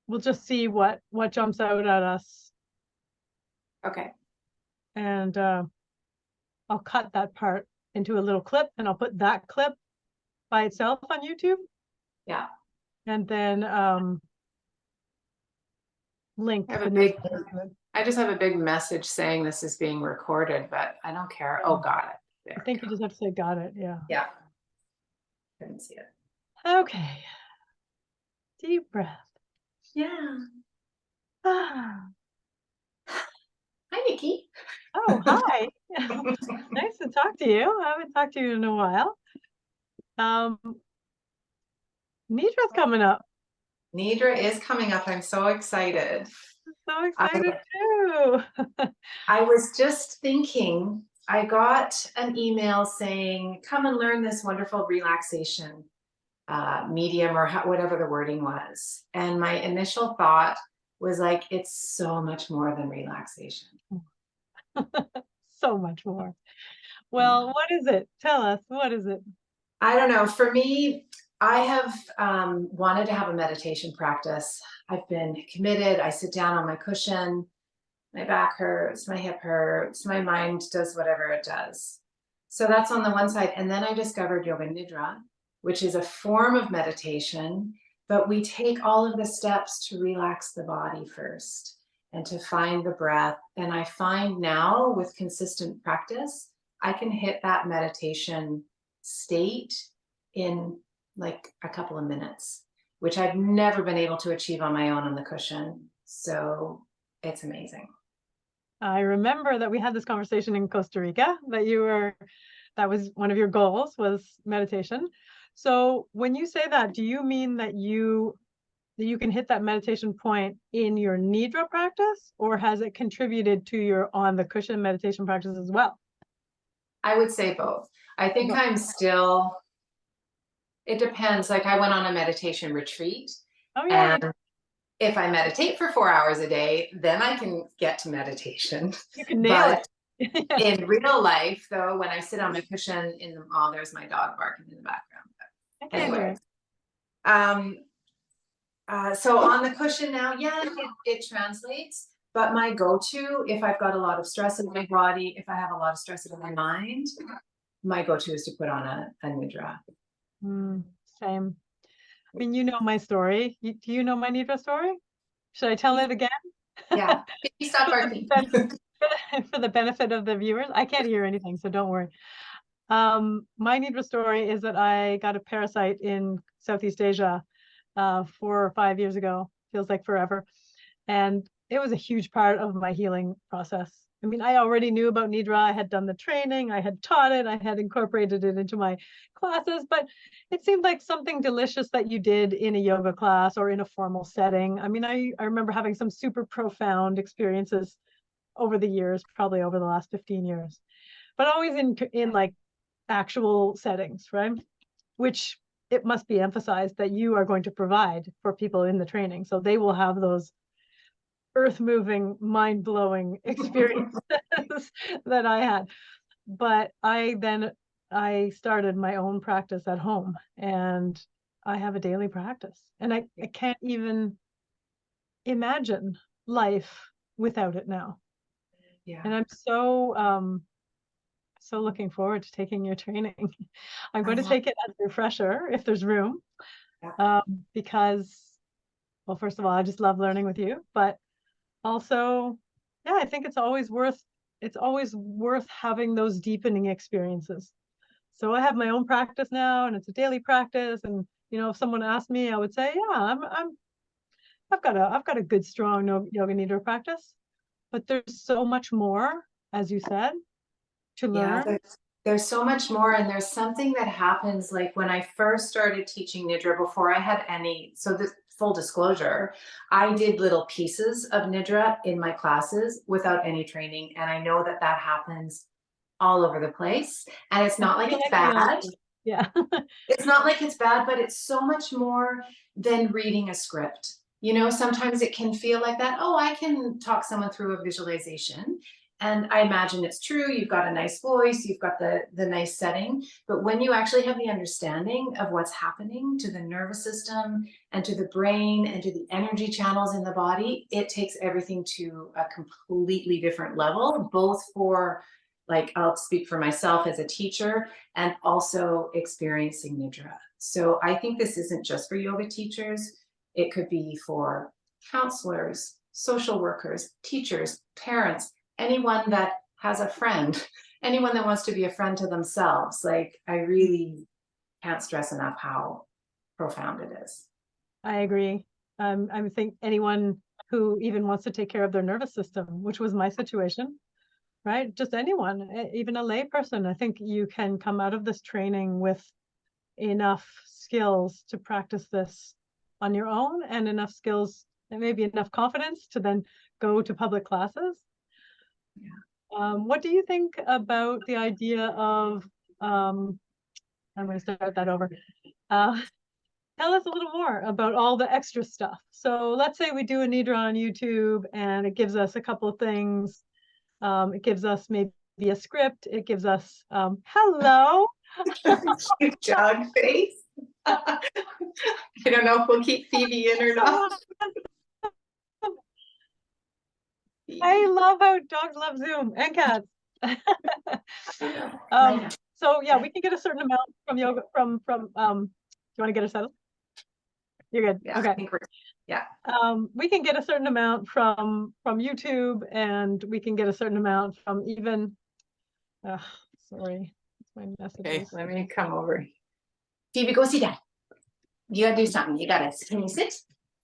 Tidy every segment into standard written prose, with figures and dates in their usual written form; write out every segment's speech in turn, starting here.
we'll just see what jumps out at us. Okay. And I'll cut that part into a little clip, and I'll put that clip by itself on YouTube. Yeah. And then link I just have a big message saying this is being recorded, but I don't care. Oh, got it. I think you just have to say got it. Yeah. Yeah. Couldn't see it. Okay. Deep breath. Yeah. Ah. Hi, Nikki. Oh, hi. Nice to talk to you. I haven't talked to you in a while. Nidra's coming up. Nidra is coming up. I'm so excited. So excited too. I was just thinking, I got an email saying, come and learn this wonderful relaxation medium, or whatever the wording was. And my initial thought was like, it's so much more than relaxation. So much more. Well, what is it? Tell us, what is it? I don't know. For me, I have wanted to have a meditation practice. I've been committed. I sit down on my cushion, my back hurts, my hip hurts, my mind does whatever it does. So that's on the one side. And then I discovered Yoga Nidra, which is a form of meditation, but we take all of the steps to relax the body first and to find the breath. And I find now with consistent practice, I can hit that meditation state in like a couple of minutes, which I've never been able to achieve on my own on the cushion. So it's amazing. I remember that we had this conversation in Costa Rica, that was one of your goals, was meditation. So when you say that, do you mean that you can hit that meditation point in your Nidra practice, or has it contributed to your on the cushion meditation practice as well? I would say both. I think I'm still, it depends. Like I went on a meditation retreat. Oh yeah. And if I meditate for 4 hours a day, then I can get to meditation. You can nail it. In real life, though, when I sit on my cushion in the mall, there's my dog barking in the background. I can't hear it. So on the cushion now, yeah, it translates. But my go-to, if I've got a lot of stress in my body, if I have a lot of stress in my mind, my go-to is to put on a Nidra. Same. I mean, you know my story. Do you know my Nidra story? Should I tell it again? Yeah. Stop barking. For the benefit of the viewers. I can't hear anything, so don't worry. My Nidra story is that I got a parasite in Southeast Asia 4 or 5 years ago. Feels like forever. And it was a huge part of my healing process. I mean, I already knew about Nidra. I had done the training, I had taught it, I had incorporated it into my classes, but it seemed like something delicious that you did in a yoga class or in a formal setting. I mean, I remember having some super profound experiences over the years, probably over the last 15 years, but always in like actual settings, right? Which it must be emphasized that you are going to provide for people in the training. So they will have those earth-moving, mind-blowing experiences that I had. But I started my own practice at home, and I have a daily practice, and I can't even imagine life without it now. Yeah. And I'm so looking forward to taking your training. I'm going to take it as a refresher if there's room, because, well, first of all, I just love learning with you, but also, yeah, I think it's always worth having those deepening experiences. So I have my own practice now, and it's a daily practice. And if someone asked me, I would say, yeah, I've got a good, strong Yoga Nidra practice. But there's so much more, as you said, to learn. Yeah, there's so much more. And there's something that happens, like when I first started teaching Nidra, before I had any, so this full disclosure, I did little pieces of Nidra in my classes without any training. And I know that happens all over the place. And it's not like it's bad. Yeah. It's not like it's bad, but it's so much more than reading a script. Sometimes it can feel like that. Oh, I can talk someone through a visualization. And I imagine it's true. You've got a nice voice, you've got the nice setting, but when you actually have the understanding of what's happening to the nervous system and to the brain and to the energy channels in the body, it takes everything to a completely different level, both for, like, I'll speak for myself as a teacher and also experiencing Nidra. So I think this isn't just for yoga teachers. It could be for counselors, social workers, teachers, parents, anyone that has a friend, anyone that wants to be a friend to themselves. Like, I really can't stress enough how profound it is. I agree. I think anyone who even wants to take care of their nervous system, which was my situation, right? Just anyone, even a lay person. I think you can come out of this training with enough skills to practice this on your own, and enough skills and maybe enough confidence to then go to public classes. Yeah. What do you think about the idea of, I'm going to start that over. Tell us a little more about all the extra stuff. So let's say we do a Nidra on YouTube and it gives us a couple of things. It gives us maybe a script. It gives us, hello. Cute dog face. I don't know if we'll keep Phoebe in or not. I love how dogs love Zoom and cats. So yeah, we can get a certain amount from yoga do you want to get us settled? You're good. Yeah, Okay. I think yeah. We can get a certain amount from YouTube, and we can get a certain amount from even sorry, my messages. Okay, let me come over. Phoebe, go sit down. You gotta do something. You gotta, can you sit?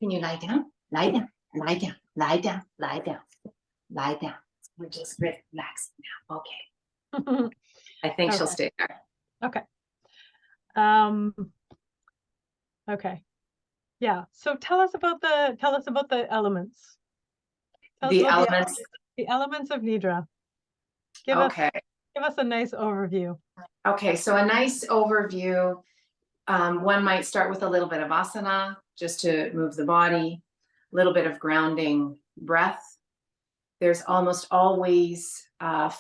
Can you lie down? Lie down, lie down, lie down, lie down, lie down. We're just relaxing now. Okay. I think she'll stay there. Okay. Okay. Yeah. So tell us about the elements. The elements. The elements of Nidra. Give us a nice overview. Okay, so a nice overview. One might start with a little bit of asana, just to move the body, a little bit of grounding breath. There's almost always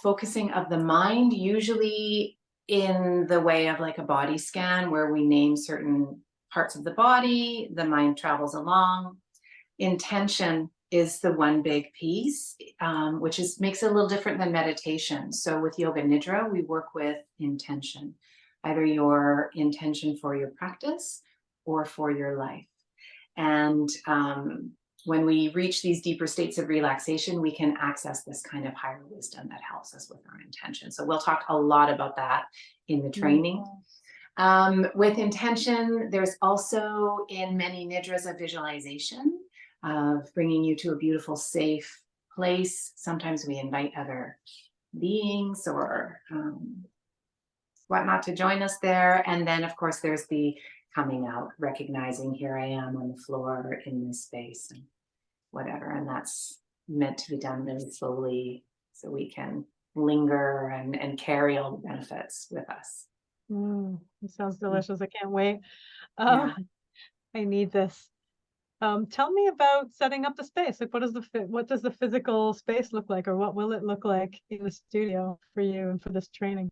focusing of the mind, usually in the way of like a body scan, where we name certain parts of the body, the mind travels along. Intention is the one big piece, which makes it a little different than meditation. So with Yoga Nidra, we work with intention, either your intention for your practice or for your life. And when we reach these deeper states of relaxation, we can access this kind of higher wisdom that helps us with our intention. So we'll talk a lot about that in the training. With intention, there's also in many Nidras a visualization of bringing you to a beautiful, safe place. Sometimes we invite other beings or whatnot to join us there. And then, of course, there's the coming out, recognizing here I am on the floor in this space and whatever. And that's meant to be done really slowly so we can linger and carry all the benefits with us. It sounds delicious. I can't wait. I need this. Tell me about setting up the space. Like, what does the physical space look like, or what will it look like in the studio for you and for this training?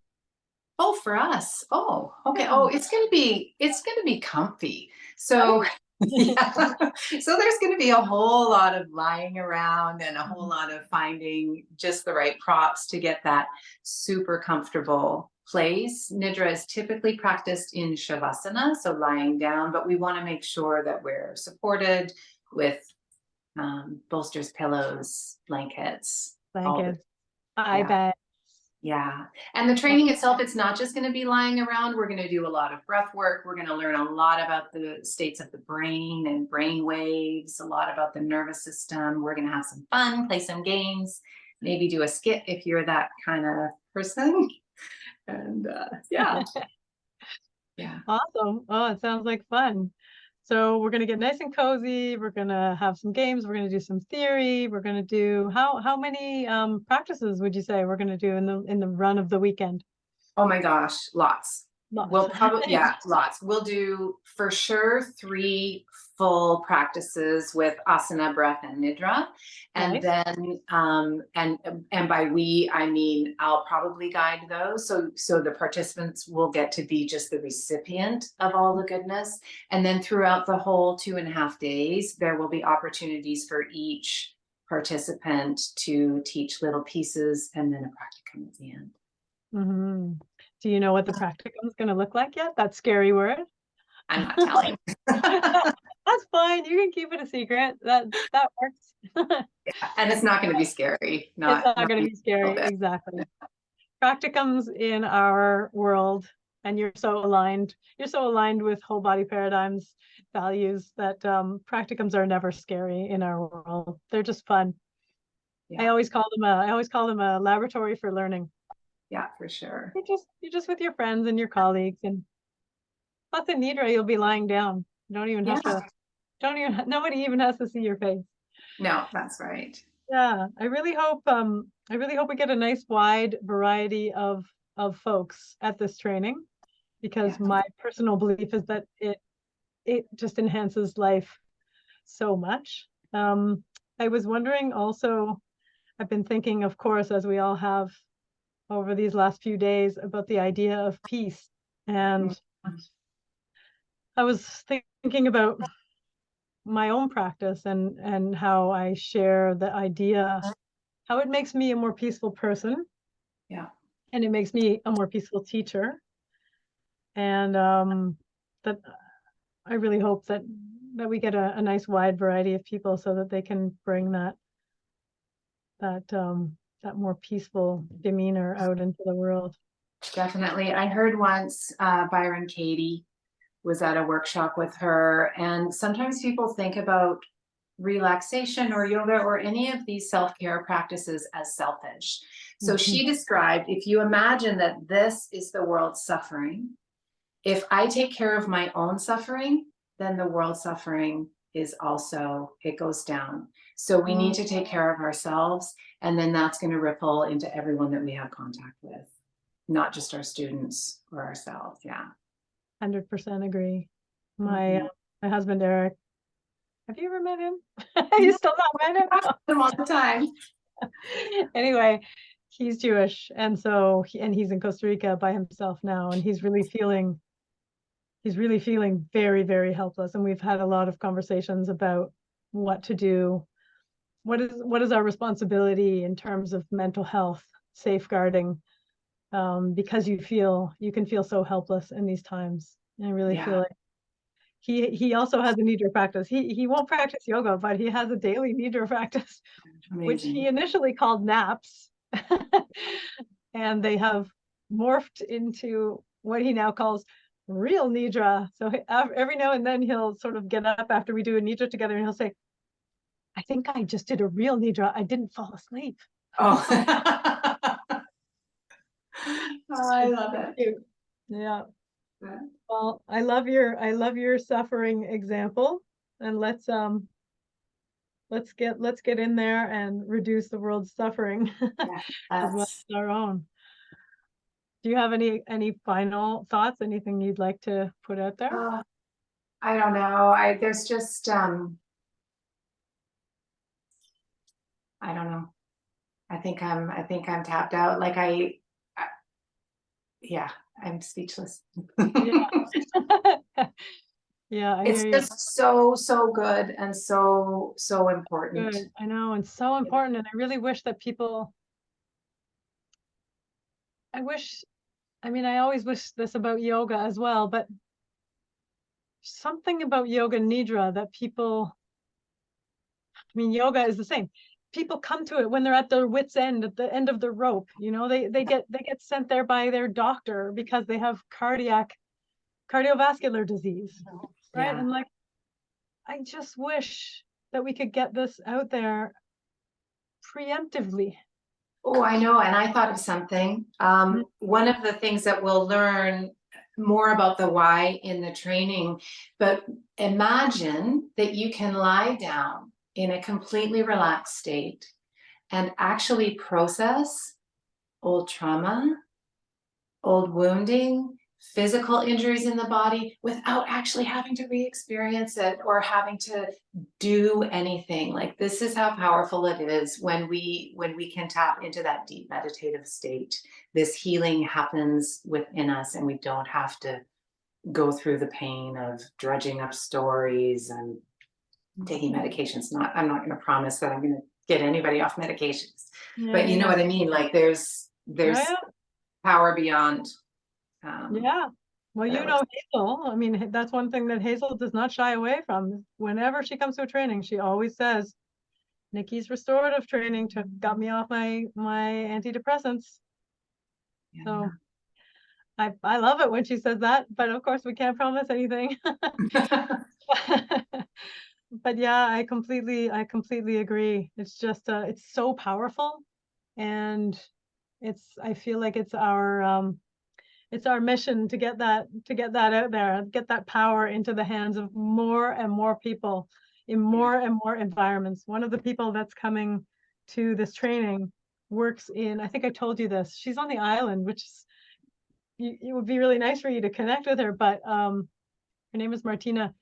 Oh, for us. Oh, okay. Oh, it's gonna be comfy. So yeah. So there's gonna be a whole lot of lying around and a whole lot of finding just the right props to get that super comfortable place. Nidra is typically practiced in Shavasana, so lying down, but we want to make sure that we're supported with bolsters, pillows, blankets. I bet. Yeah. And the training itself, it's not just going to be lying around. We're going to do a lot of breath work. We're going to learn a lot about the states of the brain and brain waves, a lot about the nervous system. We're going to have some fun, play some games, maybe do a skit if you're that kind of person. And yeah. Yeah. Awesome. Oh, it sounds like fun. So we're going to get nice and cozy. We're going to have some games. We're going to do some theory. We're going to do how many practices would you say we're going to do in the run of the weekend? Oh my gosh, lots. Lots. We'll probably, yeah, lots. We'll do for sure 3 full practices with asana, breath, and nidra. And Nice. then, and by we, I mean, I'll probably guide those. So the participants will get to be just the recipient of all the goodness. And then throughout the whole 2.5 days, there will be opportunities for each participant to teach little pieces and then a practicum at the end. Hmm. Do you know what the practicum is going to look like yet? That scary word. I'm not telling. That's fine. You can keep it a secret. That works. And it's not going to be scary. It's Not not going to be a scary. little bit. Exactly. Practicums in our world, and you're so aligned with whole body paradigms, values, that practicums are never scary in our world. They're just fun. Yeah. I always call them a laboratory for learning. Yeah, for sure. You're just with your friends and your colleagues, and plus in Nidra you'll be lying down. You don't even have to. Nobody even has to see your face. No, that's right. Yeah, I really hope we get a nice wide variety of folks at this training, because Yeah. my personal belief is that it just enhances life so much. I was wondering also, I've been thinking, of course, as we all have over these last few days, about the idea of peace. And I was thinking about my own practice and how I share the idea, how it makes me a more peaceful person, Yeah. and it makes me a more peaceful teacher. And that I really hope that we get a nice wide variety of people, so that they can bring that more peaceful demeanor out into the world. Definitely. I heard once Byron Katie was at a workshop with her, and sometimes people think about relaxation or yoga or any of these self-care practices as selfish. So she described, if you imagine that this is the world's suffering, if I take care of my own suffering, then the world's suffering is also, it goes down. So we need to take care of ourselves, and then that's going to ripple into everyone that we have contact with, not just our students or ourselves. Yeah. 100% agree. Mhm. My husband Eric, have you ever met him? You still not met him? All the time. Anyway, he's Jewish, and so he's in Costa Rica by himself now, and he's really feeling very, very helpless. And we've had a lot of conversations about what to do. What is our responsibility in terms of mental health safeguarding? Because you can feel so helpless in these times. And I really feel Yeah. like he also has a Nidra practice. He won't practice yoga, but he has a daily Nidra practice, which he Amazing. initially called naps. And they have morphed into what he now calls real Nidra. So every now and then he'll sort of get up after we do a Nidra together, and he'll say, I think I just did a real Nidra. I didn't fall asleep. Oh. Oh, I love it. Cute. Yeah. Yeah. Well, I love your suffering example, and let's get in there and reduce the world's suffering Yeah, as well as our own. Do you have any final thoughts? Anything you'd like to put out there? I don't know. There's just I don't know. I think I'm tapped out. Like yeah, I'm speechless. Yeah. Yeah, I It's hear you. just so good and so important. Good. I know, and so important. And I really wish that people, I always wish this about yoga as well, but something about Yoga Nidra that people, yoga is the same. People come to it when they're at their wits' end, at the end of the rope. They get sent there by their doctor because they have cardiovascular disease, right? Yeah. And like, I just wish that we could get this out there preemptively. Oh, I know. And I thought of something. One of the things that we'll learn more about the why in the training, but imagine that you can lie down in a completely relaxed state and actually process old trauma, old wounding, physical injuries in the body without actually having to re-experience it or having to do anything. Like, this is how powerful it is when we can tap into that deep meditative state. This healing happens within us, and we don't have to go through the pain of dredging up stories and taking medications. I'm not going to promise that I'm going to get anybody off medications, but you know what I mean? Like, there's power beyond. Well, you know, Hazel, I mean, that's one thing that Hazel does not shy away from. Whenever she comes to a training, she always says, Nikki's restorative training got me off my antidepressants. So I love it when she says that, but of course we can't promise anything. But yeah, I completely agree. It's just it's so powerful, and I feel like it's our mission to get that out there, get that power into the hands of more and more people in more and more environments. One of the people that's coming to this training works in, I think I told you this, she's on the island, which is, it would be really nice for you to connect with her, but her name is Martina.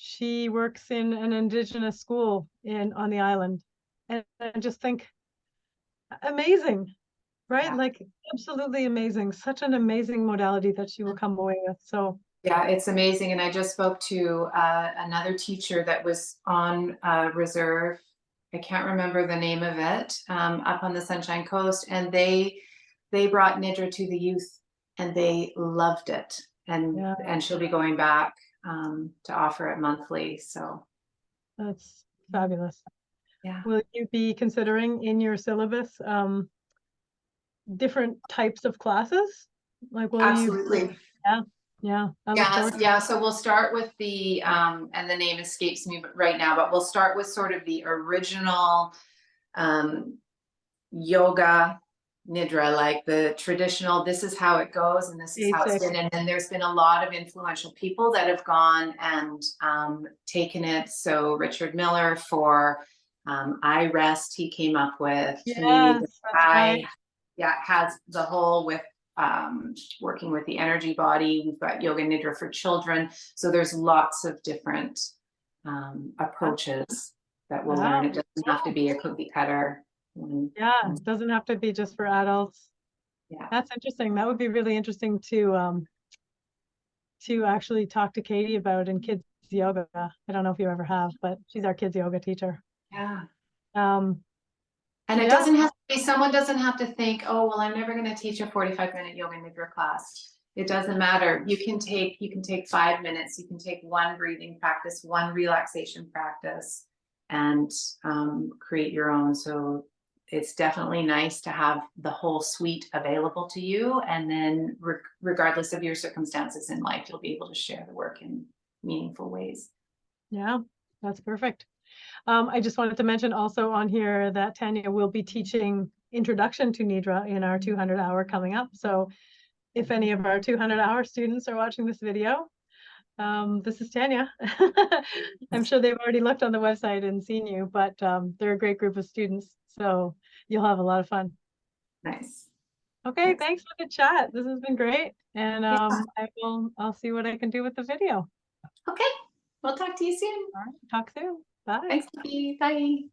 She works in an indigenous school on the island, and I just think, amazing. Right? Like, absolutely amazing. Such an amazing modality that she will come away with. So yeah, it's amazing. And I just spoke to another teacher that was on reserve. I can't remember the name of it, up on the Sunshine Coast, and they brought Nidra to the youth, and they loved it. And she'll be going back to offer it monthly. So that's fabulous. Yeah. Will you be considering in your syllabus different types of classes? Like, will Absolutely. Yeah. So we'll start with the and the name escapes me right now, but we'll start with sort of the original Yoga Nidra, like the traditional, this is how it goes and this is how it's been. And then there's been a lot of influential people that have gone and taken it. So Richard Miller for I Rest, he came up with. Has the whole with working with the energy body. We've got Yoga Nidra for children. So there's lots of different approaches that we'll learn. It doesn't have to be a cookie cutter. It doesn't have to be just for adults. That's interesting. That would be really interesting to actually talk to Katie about in kids yoga. I don't know if you ever have, but she's our kids yoga teacher. And it doesn't have to be, someone doesn't have to think, oh, well, I'm never going to teach a 45-minute Yoga Nidra class. It doesn't matter. You can take 5 minutes. You can take one breathing practice, one relaxation practice, and create your own. So it's definitely nice to have the whole suite available to you. And then regardless of your circumstances in life, you'll be able to share the work in meaningful ways. Yeah, that's perfect. I just wanted to mention also on here that Tanya will be teaching Introduction to Nidra in our 200-hour coming up. So if any of our 200-hour students are watching this video, this is Tanya. I'm sure they've already looked on the website and seen you, but they're a great group of students. So you'll have a lot of fun. Nice. Okay, thanks for the chat. This has been great. And I'll see what I can do with the video. Okay, we'll talk to you soon. All right, talk soon. Bye. Thanks, Nikki. Bye.